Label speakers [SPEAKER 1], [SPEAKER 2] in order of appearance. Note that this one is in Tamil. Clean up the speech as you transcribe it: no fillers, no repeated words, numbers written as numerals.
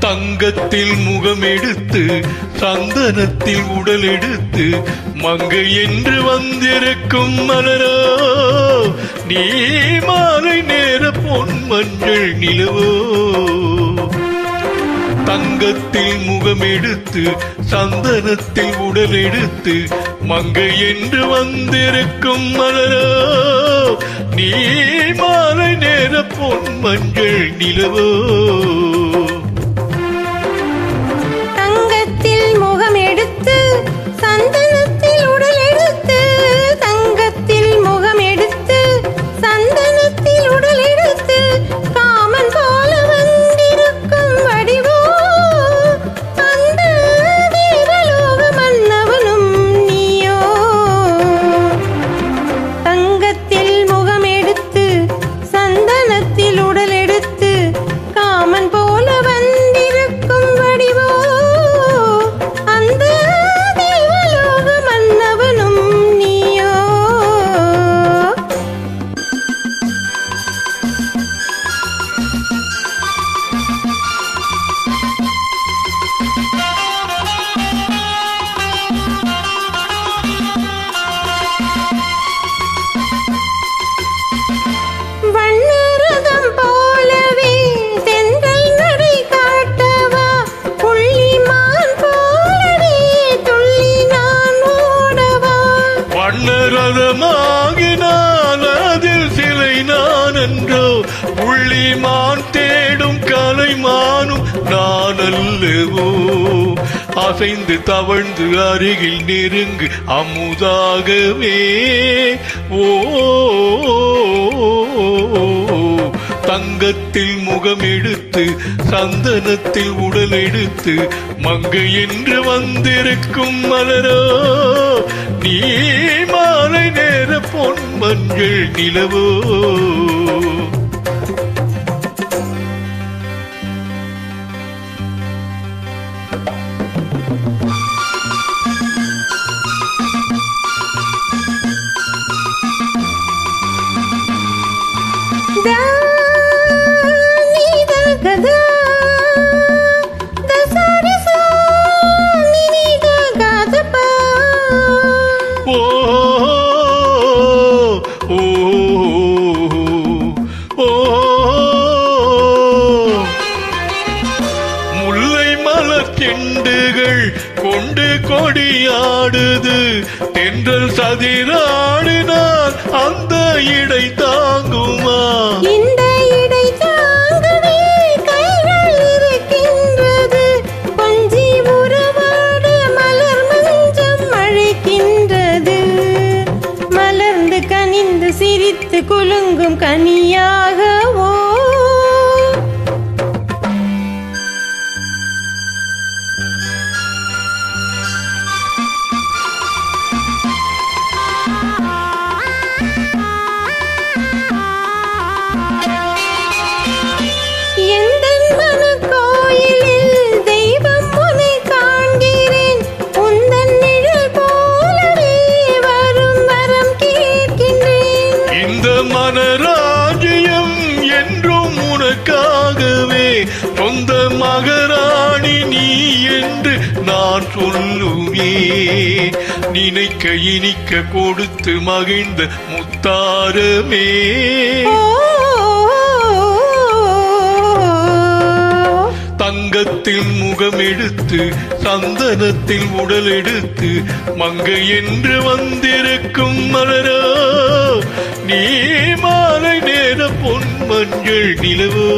[SPEAKER 1] தங்கத்தில் முகம் எடுத்து சந்தனத்தில் உடல் எடுத்து மங்கை என்று வந்திருக்கும் மலரோ நீ மாலை நேர பொன் மஞ்சள் நிலவோ. தங்கத்தில் முகம் எடுத்து சந்தனத்தில் உடல் எடுத்து மங்கை என்று வந்திருக்கும் மலரோ நீ மாலை நேர பொன் மஞ்சள் நிலவோ.
[SPEAKER 2] தங்கத்தில் முகம் எடுத்து சந்தனத்தில் உடல் எடுத்து தங்கத்தில் முகம் எடுத்து சந்தனத்தில் உடல் எடுத்து காமன் போல வந்திருக்கும் வடிவோ அந்த தேவலோக மன்னவனும் நீயோ. தங்கத்தில் முகம் எடுத்து சந்தனத்தில் உடல் எடுத்து காமன் போல வந்திருக்கும் வடிவோ அந்த தேவலோக மன்னவனும் நீயோ. வண்ணரதம் போலவே தென்றல் நடை காட்டவா புள்ளிமான் போலவே துள்ளி நான் ஓடவா.
[SPEAKER 1] வண்ணரதமாகினால் அதில் சிலை நான் என்றோ புள்ளிமான் தேடும் கலைமானும் நான் அல்லவோ. அசைந்து தவழ்ந்து அருகில் நெருங்கு அமுதாகவே ஓ. தங்கத்தில் முகம் எடுத்து சந்தனத்தில் உடல் எடுத்து மங்கை என்று வந்திருக்கும் மலரோ நீ மாலை நேர பொன் மஞ்சள் நிலவோ.
[SPEAKER 2] Da ni da ga da da sa re sa ni da ga da pa.
[SPEAKER 1] ஓ ஓ ஓ. முல்லை மலர் செண்டுகள் கொண்டு கொடியாடுது தென்றல் சதிராடினால் அந்த இடை தாங்குமா.
[SPEAKER 2] இந்த இடை தாங்கவே கைகள் இருக்கின்றது கொஞ்சி உறவாட மலர் மஞ்சம் அழைக்கின்றது மலர்ந்து கனிந்து சிரித்து குலுங்கும் கனியாகவோ. எந்தன் மனக்கோயிலில் தெய்வம் உன்னை காண்கிறேன் உந்தன் நிழல் போலவே வரும் வரம் கேட்கின்றேன்.
[SPEAKER 1] இந்த மனராஜ்யம் என்றும் உனக்காகவே சொந்த மகராணி நீ என்று நான் சொல்லுவேன். நினைக்க இனிக்க கொடுத்து மகிழ்ந்த முத்தாரமே. தங்கத்தில் முகம் எடுத்து சந்தனத்தில் உடல் எடுத்து மங்கை என்று வந்திருக்கும் மலரோ நீ மாலை நேர பொன் மஞ்சள் நிலவோ.